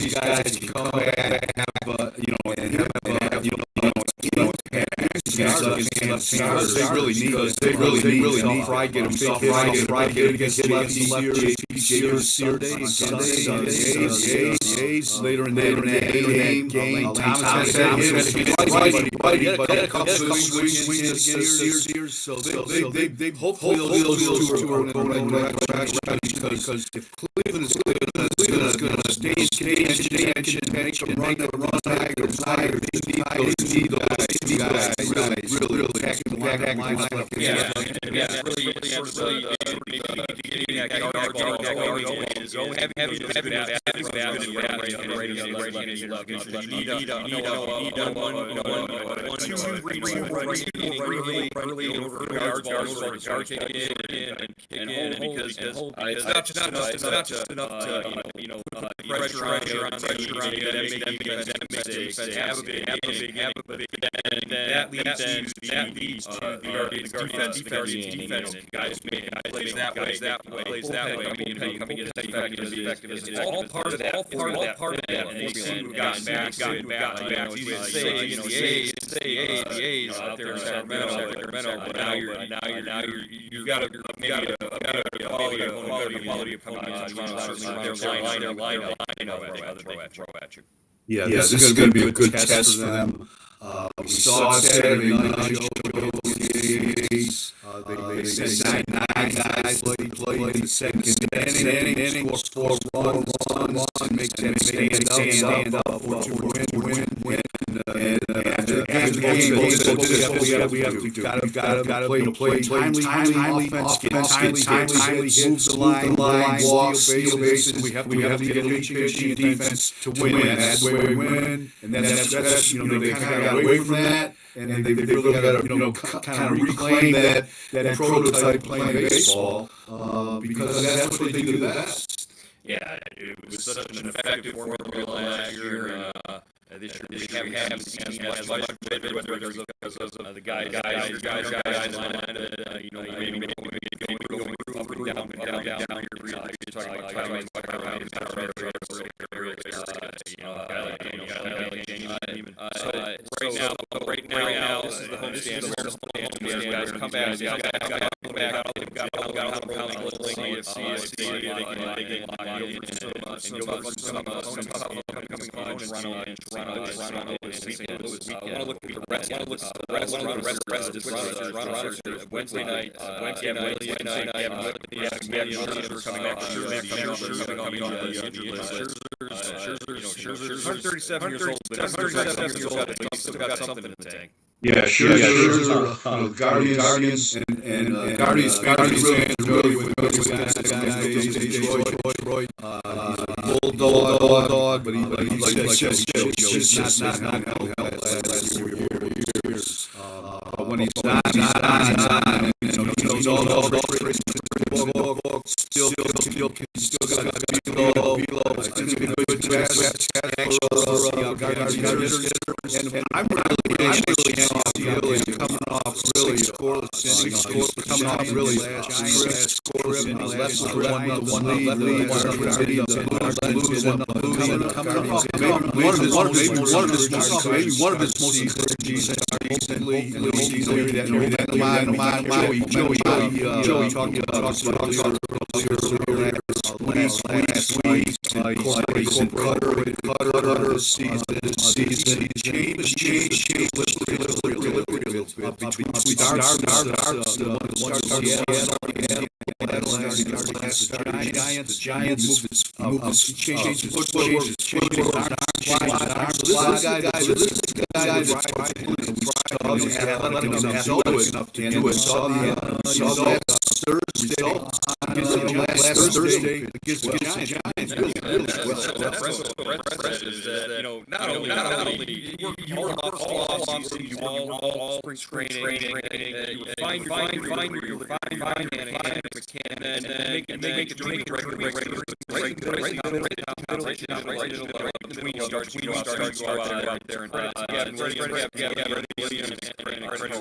these guys can come back, they really need Fry get him against left Sunday later in that game. Thomas had right, a couple of swings here, so they hopefully those two are going in the right direction because if Cleveland is going to stay make them run, Tigers need those two guys really attacking the lineup. Yeah, really getting that yard is go having those good it's not just enough to pressure on have a big that leads to the defense guys plays that way. Coming in as effective as it's all part of that. And we've seen we've gotten back. The A's out there in Sacramento, but now you've got a quality of coming in their line throw at you. Yeah, this is going to be a good test for them. We saw Saturday night. They sent nine guys played in the second inning, score runs, make them stand up for to win. And after the game, we have to play timely offense, timely hits the line, walks, steal bases. We have to get pitching defense to win. That's where we win, and that's they kind of got away from that, and they really got to kind of reclaim that prototype playing baseball because that's what they do the best. Yeah, it was such an effective formula last year. This year we haven't seen as much of it, whether it's because of the guys line, maybe going up and down. You're talking about Tyler, right now, this is the homestand. Guys come back. Wednesday night, Scherzer's 137 years old, but he's still got something in the tank. Yeah, Scherzer, Guardians, and Guardians fans really with those guys, Detroit, Bulldog, but he's just not held last years. But when he's on, he knows all the tricks. Still got Velo. It's going to be a good test for Guardians. And I'm really coming off really scoreless innings. Coming off really last scoreless innings. Left one lead. Maybe one of his most encouraging Joey talked about earlier last week. Cutter season. James between starts the Giants change footwork. Thursday against the Giants. Not only you work all off-season, you all spring training, you find your mechanics, and then make it during the regular between starts, go out there and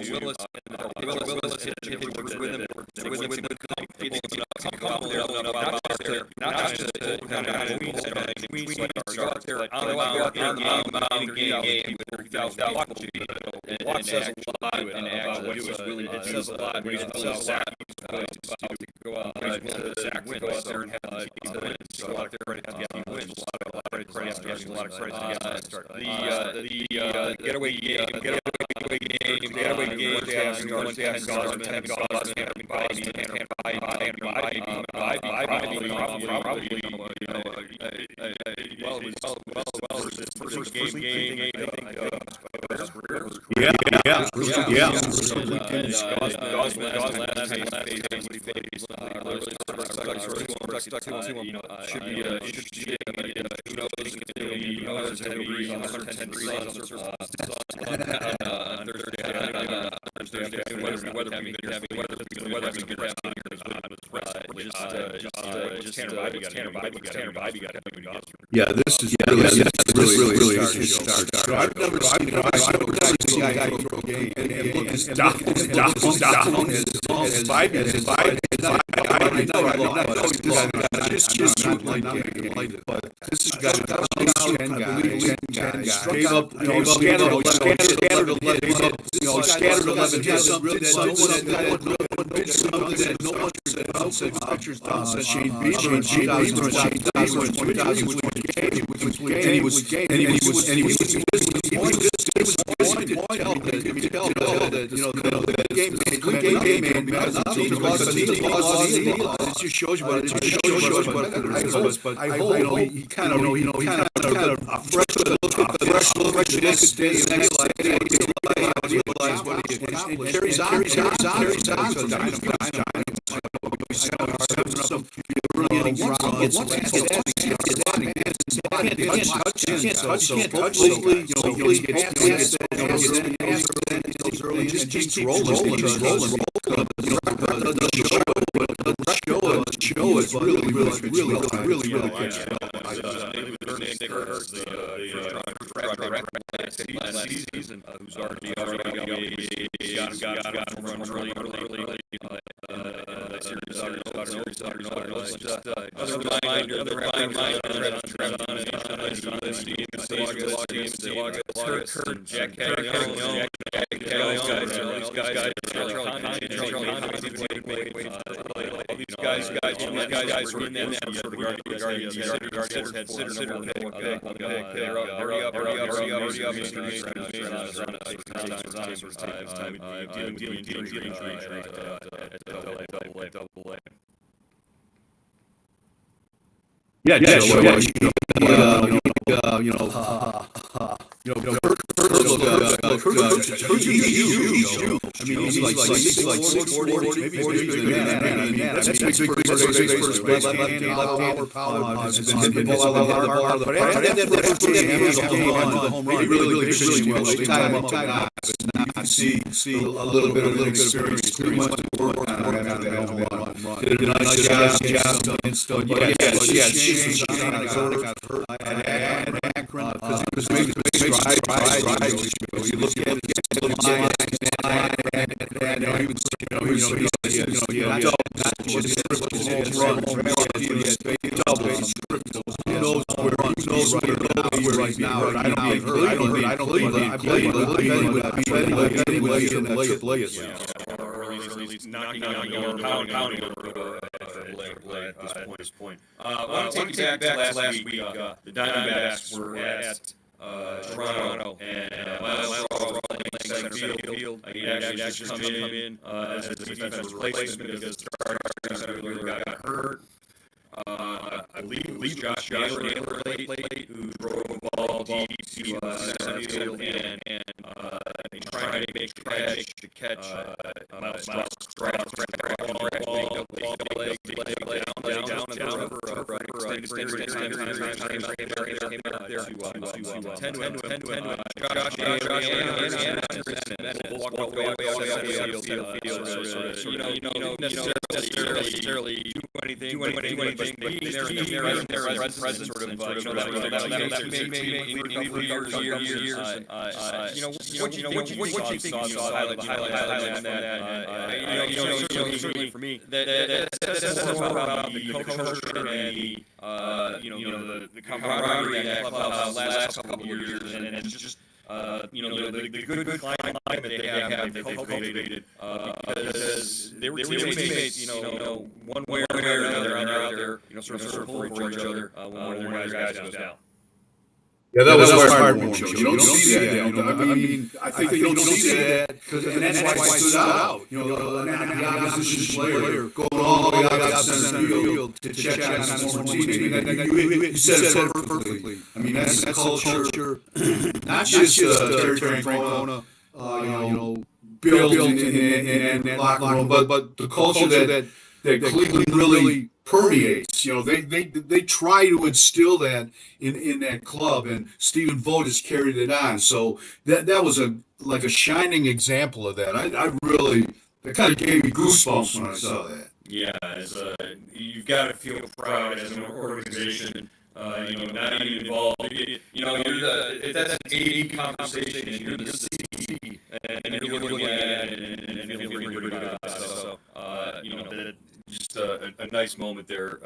Willis with him, not just between go out there on the mound in a game with 30,000 watching. And what says a lot about what he was willing to do. It says a lot when he's willing to go out there and go out there and have the team win. So go out there and have the team win. A lot of credit to the getaway game, Yeah, this is really a start. I've never seen a guy throw a game and look as down as five years. But this is a guy gave up, scattered 11 hits, something that no one said pitchers done since Shane Bieber in 2020, and he was it just shows you what it is. But I hope he kind of a fresh look at the next day, carries on. Just rolling. Show is really good. Last season, who's already got really He's like 6'4", maybe that's a big power. You can see a little bit of experience. Did a nice job. Because he was making big strides. You look at it, at this point. I want to take you back to last week. The Diamondbacks were at Toronto, and Miles playing center field. He actually just come in as a defensive replacement because the starter got hurt. I believe Josh Naylor played, who drove the ball deep to center field and trying to make the catch. Miles Strauss necessarily anything, but there as president, sort of, what you think, highlight that, certainly for me, that's more about the culture and the camaraderie in that clubhouse the last couple of years, and just the good climate they have, they've cultivated, because they were teammates, one way or another, out there, sort of pulling for each other when one of their guys goes down. Yeah, that was heartwarming. You don't see that. I mean, I think you don't see that because, and that's why it stood out. The opposition player going all the way out to center field to check on his former teammate. You said it perfectly. I mean, that's the culture, not just Terry Francona, built in that locker room, but the culture that Cleveland really permeates. They try to instill that in that club, and Stephen Vogt has carried it on. So that was like a shining example of that. I really, that kind of gave me goosebumps when I saw that. Yeah, you've got to feel proud as an organization. Not even involved. That's an A conversation, and you're the C, and you're looking at it and feeling pretty good about it. So, just a nice moment there.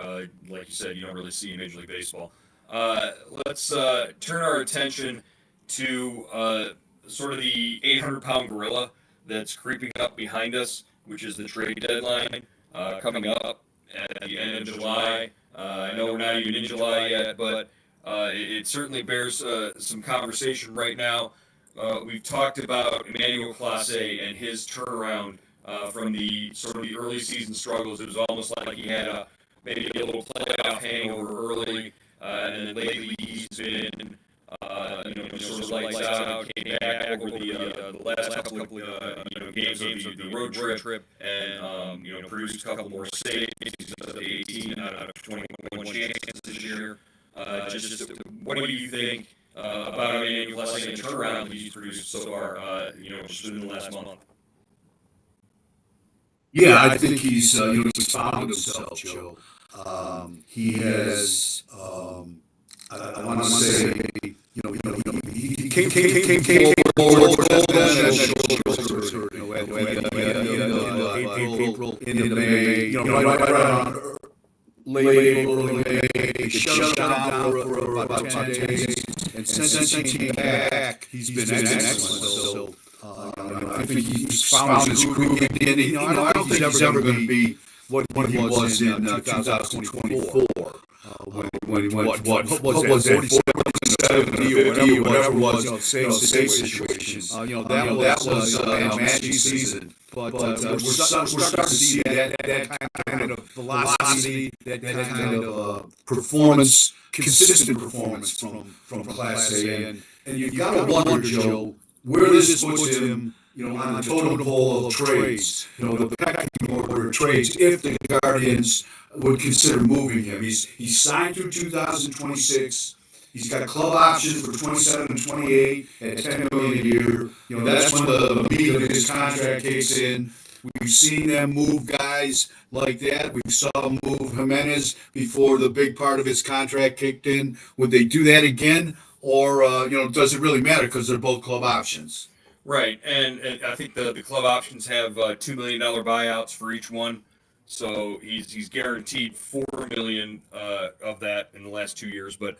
Like you said, you don't really see in Major League Baseball. Let's turn our attention to sort of the 800-pound gorilla that's creeping up behind us, which is the trade deadline coming up at the end of July. I know we're not even in July yet, but it certainly bears some conversation right now. We've talked about Emmanuel Clase and his turnaround from the sort of the early season struggles. It was almost like he had maybe a little playoff hangover early, and then lately he's been sort of lights out. Came back over the last couple of games of the road trip, and produced a couple more saves. He's up to 18 out of 21 chances this year. Just what do you think about Emmanuel Clase and the turnaround that he's produced so far? Just within the last month. Yeah, I think he's found himself, Joe. He has. I want to say, he came forward, April, into May, right around late April, early May. He shut down for about 10 days, and since he came back, he's been excellent. So, I think he's found his groove again. I don't think he's ever going to be what he was in 2024. When what was that? 70 or whatever it was, same situation. That was a magic season. But we're starting to see that kind of velocity, that kind of performance, consistent performance from Clase. And you've got to wonder, Joe, where this puts him, on the totem pole of trades, the pecking order of trades, if the Guardians would consider moving him. He's signed through 2026. He's got club options for 27 and 28 at $10 million a year. That's when the meat of his contract kicks in. We've seen them move guys like that. We saw them move Jimenez before the big part of his contract kicked in. Would they do that again? Or, does it really matter because they're both club options? Right, and I think the club options have $2 million buyouts for each one. So he's guaranteed $4 million of that in the last 2 years. But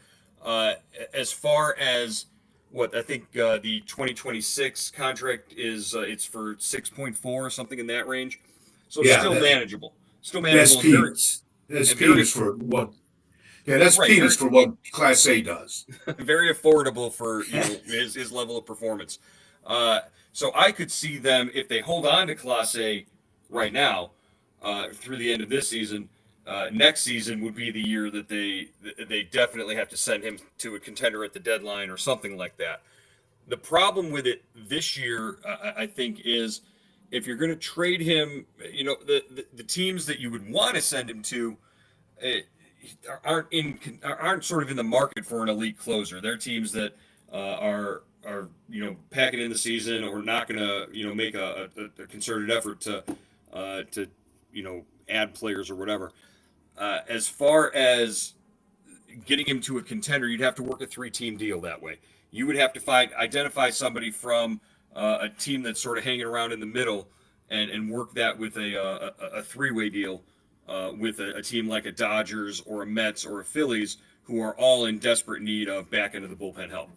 as far as what I think the 2026 contract is, it's for 6.4 or something in that range. So it's still manageable. Still manageable. That's peanuts. That's peanuts for what. Yeah, that's peanuts for what Class A does. Very affordable for his level of performance. So I could see them, if they hold on to Class A right now through the end of this season, next season would be the year that they definitely have to send him to a contender at the deadline or something like that. The problem with it this year, I think, is if you're going to trade him, the teams that you would want to send him to aren't sort of in the market for an elite closer. They're teams that are packing in the season or not going to make a concerted effort to add players or whatever. As far as getting him to a contender, you'd have to work a three-team deal that way. You would have to identify somebody from a team that's sort of hanging around in the middle, and work that with a three-way deal with a team like a Dodgers or a Mets or a Phillies, who are all in desperate need of back end of the bullpen help.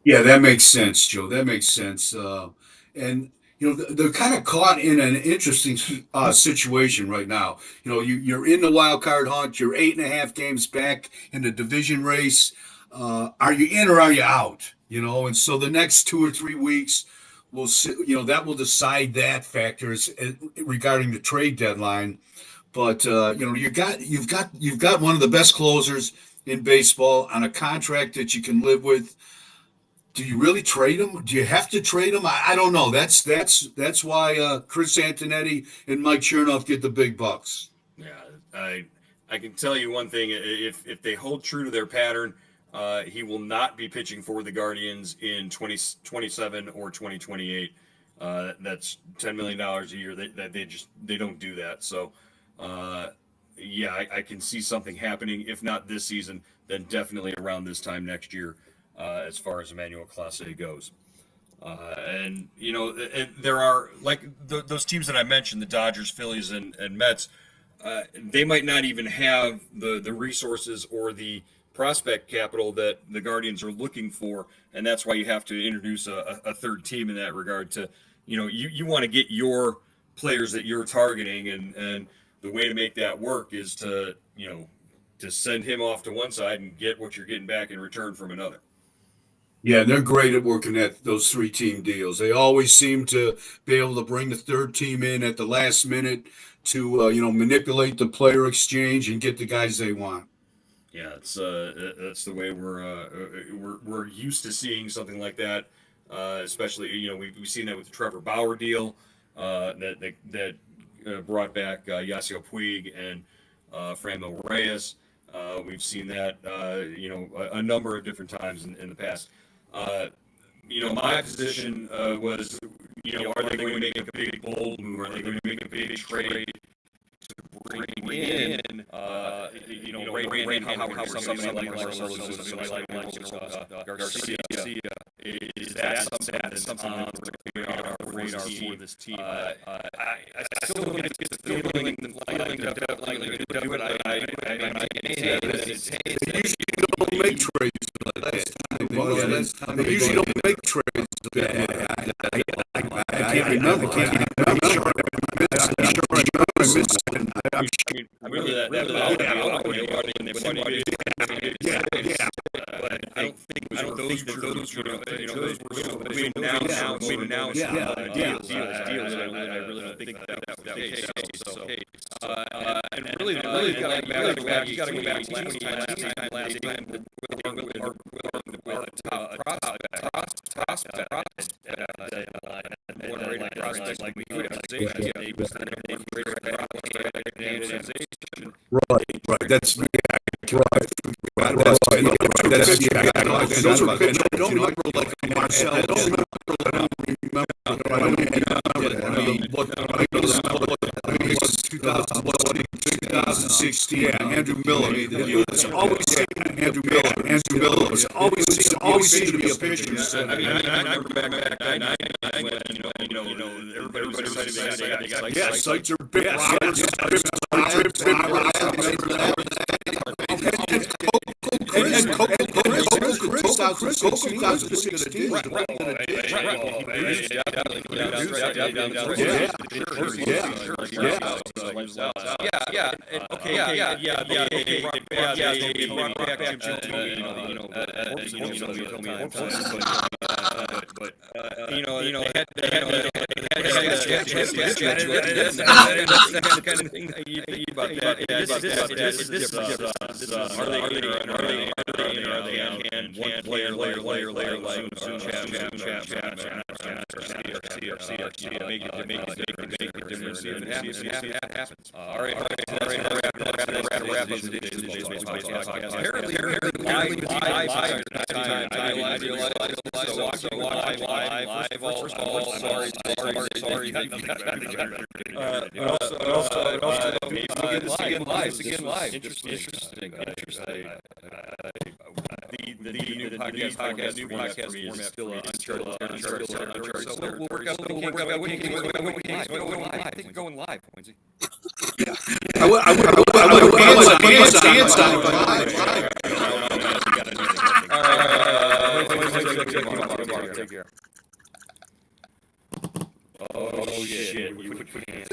Yeah, that makes sense, Joe. That makes sense. And they're kind of caught in an interesting situation right now. You're in the wild card hunt. You're 8.5 games back in the division race. Are you in or are you out? And so the next 2 or 3 weeks will see, that will decide that factors regarding the trade deadline. But you've got one of the best closers in baseball on a contract that you can live with. Do you really trade him? Do you have to trade him? I don't know. That's why Chris Antonetti and Mike Chernoff get the big bucks. Yeah, I can tell you one thing: if they hold true to their pattern, he will not be pitching for the Guardians in 2027 or 2028. That's $10 million a year. They don't do that. So, yeah, I can see something happening. If not this season, then definitely around this time next year, as far as Emmanuel Clase goes. And there are like those teams that I mentioned, the Dodgers, Phillies, and Mets. They might not even have the resources or the prospect capital that the Guardians are looking for, and that's why you have to introduce a third team in that regard. To you want to get your players that you're targeting, and the way to make that work is to send him off to one side and get what you're getting back in return from another. Yeah, they're great at working at those three-team deals. They always seem to be able to bring the third team in at the last minute to manipulate the player exchange and get the guys they want. Yeah, that's the way we're used to seeing something like that. Especially we've seen that with the Trevor Bauer deal that brought back Yasiel Puig and Franmil Reyes. We've seen that a number of different times in the past. My position was, are they going to make a big bold move? Are they going to make a big trade to bring in, Ray Howard, somebody like Marcelo, somebody like Garcia? Is that something on the radar for this team? I still don't get the feeling that they're do it. They usually don't make trades like that. They usually don't make trades like that. I can't remember. I'm sure I missed it. Really, that I don't think those were between now deals. I really don't think that was the case. So, and really, you got to go back to last time prospect like we could have. Right. That's right. I don't remember like Marcel. I don't remember. It was 2016. Yeah, Andrew Miller. It was always Andrew Miller. Andrew Miller was always seemed to be a pitcher. I mean, I remember back in '99 when everybody said yeah, sites are big. make it difference. See if it happens. All right. Wrap up today's podcast. Apparently, live. First of all, sorry. Again, live. Interesting. The new podcast format for me is still uncharted. So we'll work out what we can. I think going live, Quincy. I would Take care. Oh shit! You put your hands